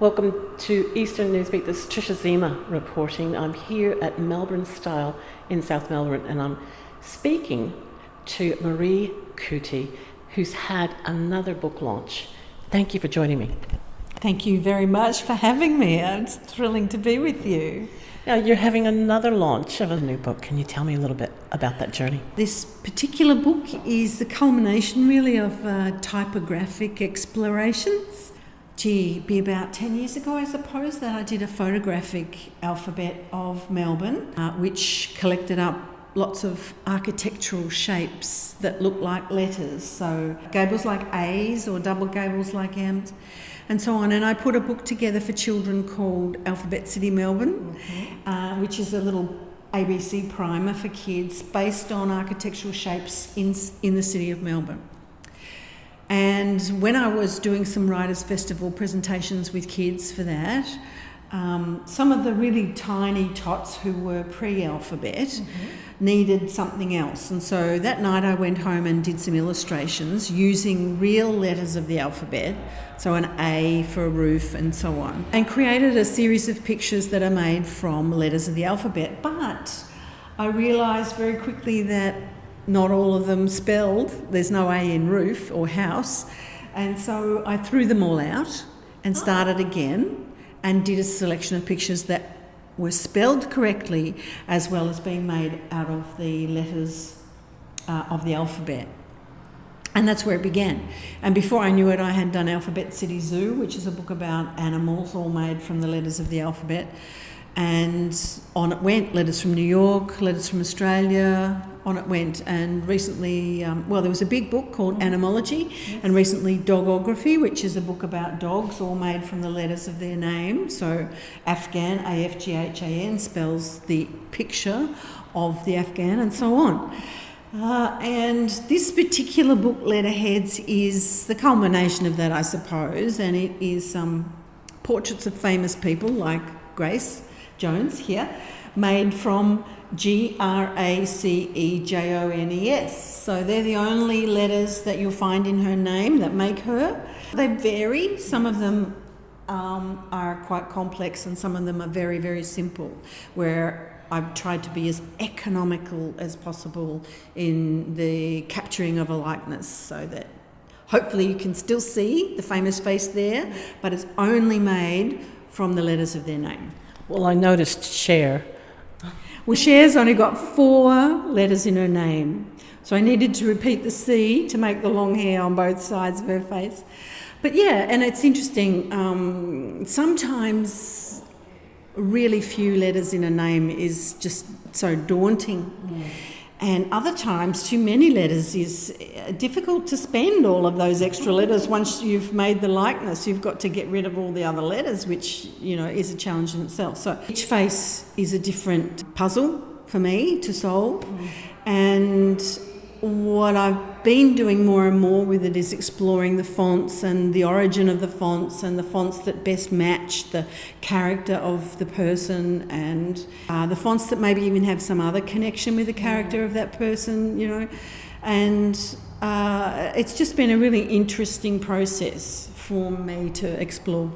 Welcome to Eastern Newsbeat. This is Tricia Ziemer reporting. I'm here at Melbourne Style in South Melbourne, and I'm speaking to Maree Coote, who's had another book launch. Thank you for joining me. Thank you very much for having me. It's thrilling to be with you. Now, you're having another launch of a new book. Can you tell me a little bit about that journey? This particular book is the culmination really of typographic explorations. Be about 10 years ago, I suppose, that I did a photographic alphabet of Melbourne, which collected up lots of architectural shapes that look like letters. So gables like A's or double gables like M's and so on. And I put a book together for children called Alphabet City Melbourne, which is a little ABC primer for kids based on architectural shapes in the city of Melbourne. And when I was doing some Writers' Festival presentations with kids for that, some of the really tiny tots who were pre-alphabet needed something else. And so that night I went home and did some illustrations using real letters of the alphabet, so an A for a roof and so on, and created a series of pictures that are made from letters of the alphabet. But I realised very quickly that not all of them spelled. There's no A in roof or house. And so I threw them all out and started again and did a selection of pictures that were spelled correctly as well as being made out of the letters of the alphabet. And that's where it began. And before I knew it, I had done Alphabet City Zoo, which is a book about animals all made from the letters of the alphabet. And on it went, letters from New York, letters from Australia, on it went. And recently, there was a big book called Animology, and recently Dogography, which is a book about dogs, all made from the letters of their name. So Afghan, A-F-G-H-A-N, spells the picture of the Afghan, and so on. And this particular book, Letterheads, is the culmination of that, I suppose, and it is portraits of famous people like Grace Jones here, made from Gracejones. So they're the only letters that you'll find in her name that make her. They vary. Some of them are quite complex and some of them are very, very simple, where I've tried to be as economical as possible in the capturing of a likeness so that hopefully you can still see the famous face there, but it's only made from the letters of their name. Well, I noticed Cher. Well, Cher's only got 4 letters in her name, so I needed to repeat the C to make the long hair on both sides of her face. But yeah, and it's interesting, sometimes really few letters in a name is just so daunting. And other times, too many letters is difficult to spend all of those extra letters. Once you've made the likeness, you've got to get rid of all the other letters, which, is a challenge in itself. So each face is a different puzzle for me to solve. And what I've been doing more and more with it is exploring the fonts and the origin of the fonts and the fonts that best match the character of the person, and the fonts that maybe even have some other connection with the character of that person, And it's just been a really interesting process for me to explore.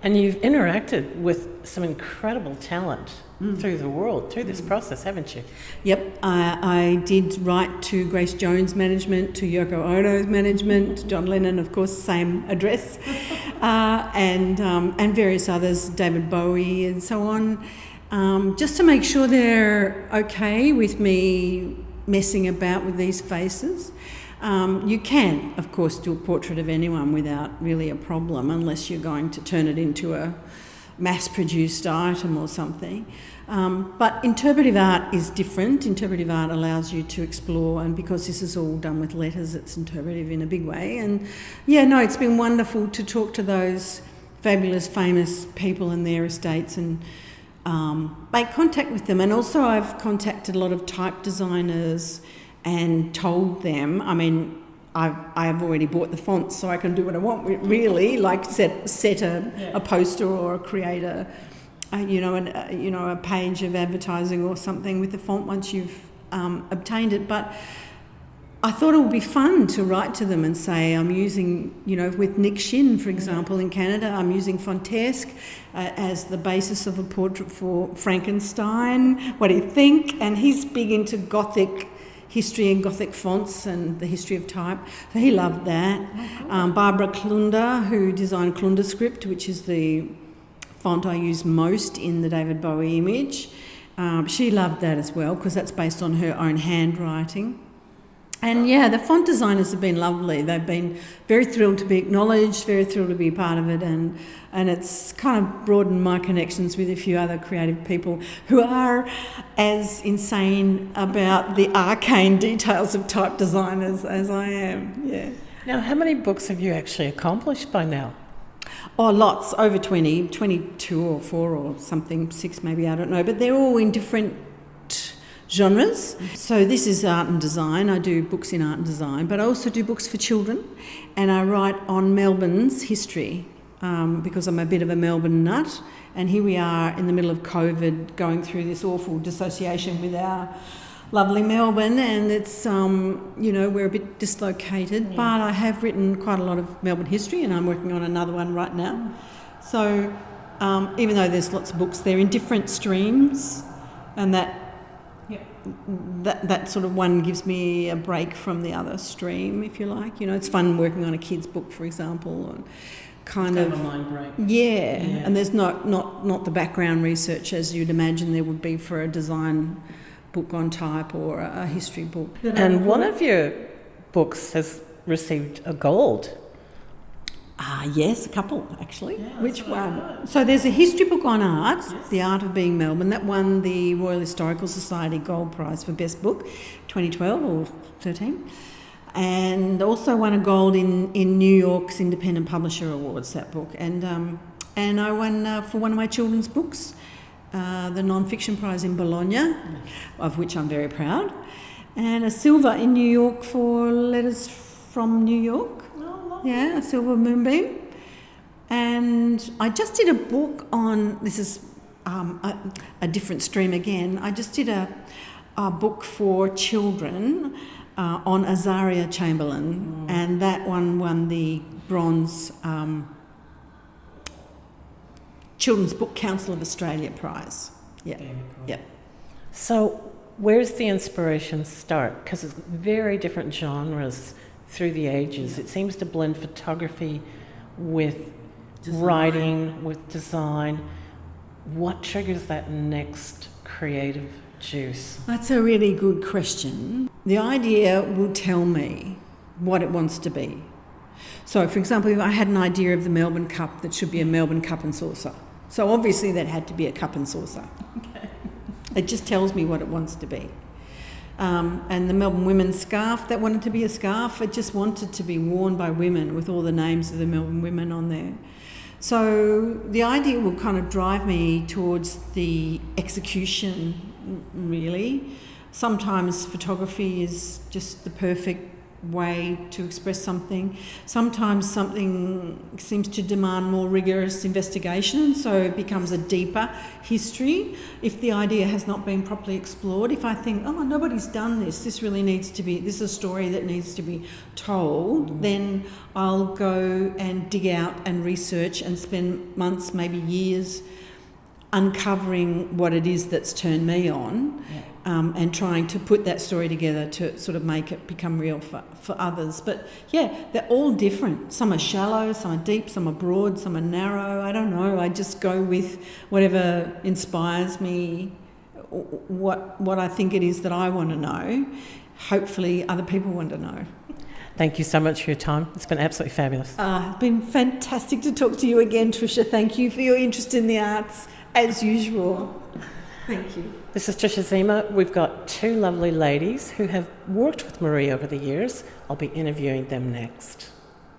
And you've interacted with some incredible talent through the world, through this process, haven't you? Yep, I did write to Grace Jones' management, to Yoko Ono's management, John Lennon, of course, same address, and various others, David Bowie and so on, just to make sure they're okay with me messing about with these faces. You can, of course, do a portrait of anyone without really a problem, unless you're going to turn it into a mass-produced item or something. But interpretive art is different. Interpretive art allows you to explore, and because this is all done with letters, it's interpretive in a big way. And it's been wonderful to talk to those fabulous, famous people and their estates and make contact with them. And also I've contacted a lot of type designers and told them, I've already bought the fonts, so I can do what I want, really, like set a poster or create a page of advertising or something with the font once you've obtained it. But I thought it would be fun to write to them and say, I'm using, with Nick Shin, for example, in Canada, I'm using Fontesque as the basis of a portrait for Frankenstein. What do you think? And he's big into Gothic history and Gothic fonts and the history of type. So he loved that. Barbara Klunder, who designed Klunder Script, which is the font I use most in the David Bowie image. She loved that as well, because that's based on her own handwriting. And the font designers have been lovely. They've been very thrilled to be acknowledged, very thrilled to be a part of it, and it's kind of broadened my connections with a few other creative people who are as insane about the arcane details of type designers as I am. Yeah. Now, how many books have you actually accomplished by now? Oh, lots, over 20, 22 or 4 or something, 6 maybe, I don't know. But they're all in different genres. So this is art and design. I do books in art and design, but I also do books for children, and I write on Melbourne's history because I'm a bit of a Melbourne nut, and here we are in the middle of COVID going through this awful dissociation with our lovely Melbourne, and it's, we're a bit dislocated, but I have written quite a lot of Melbourne history, and I'm working on another one right now. So even though there's lots of books, they're in different streams, and that sort of one gives me a break from the other stream, if you like. It's fun working on a kid's book, for example, and kind of a mind break. Yeah, and there's not the background research as you'd imagine there would be for a design book on type or a history book. And one of your books has received a gold. Yes, a couple actually. Yeah, which one? So there's a history book on art, The Art of Being Melbourne, that won the Royal Historical Society Gold Prize for Best Book, 2012 or 13, and also won a gold in New York's Independent Publisher Awards, that book, and I won for one of my children's books, the non-fiction prize in Bologna, of which I'm very proud, and a silver in New York for Letters from New York. Yeah, a silver moonbeam. And I just did a book on, this is a different stream again, I just did a book for children on Azaria Chamberlain, and that one won the bronze Children's Book Council of Australia prize. Yeah. Yeah. So where's the inspiration start? Because it's very different genres through the ages. It seems to blend photography with writing, with design. What triggers that next creative juice? That's a really good question. The idea will tell me what it wants to be. So, for example, if I had an idea of the Melbourne Cup that should be a Melbourne cup and saucer, so obviously that had to be a cup and saucer. Okay. It just tells me what it wants to be. And the Melbourne women's scarf, that wanted to be a scarf. It just wanted to be worn by women with all the names of the Melbourne women on there. So the idea will kind of drive me towards the execution, really. Sometimes photography is just the perfect way to express something. Sometimes something seems to demand more rigorous investigation, so it becomes a deeper history. If the idea has not been properly explored, if I think, oh, nobody's done this, this is a story that needs to be told, then I'll go and dig out and research and spend months, maybe years, uncovering what it is that's turned me on. And trying to put that story together to sort of make it become real for others. But they're all different. Some are shallow, some are deep, some are broad, some are narrow. I don't know. I just go with whatever inspires me, what I think it is that I want to know. Hopefully other people want to know. Thank you so much for your time. It's been absolutely fabulous. It's been fantastic to talk to you again, Tricia. Thank you for your interest in the arts, as usual. Thank you. This is Tricia Ziemer. We've got two lovely ladies who have worked with Maree over the years. I'll be interviewing them next.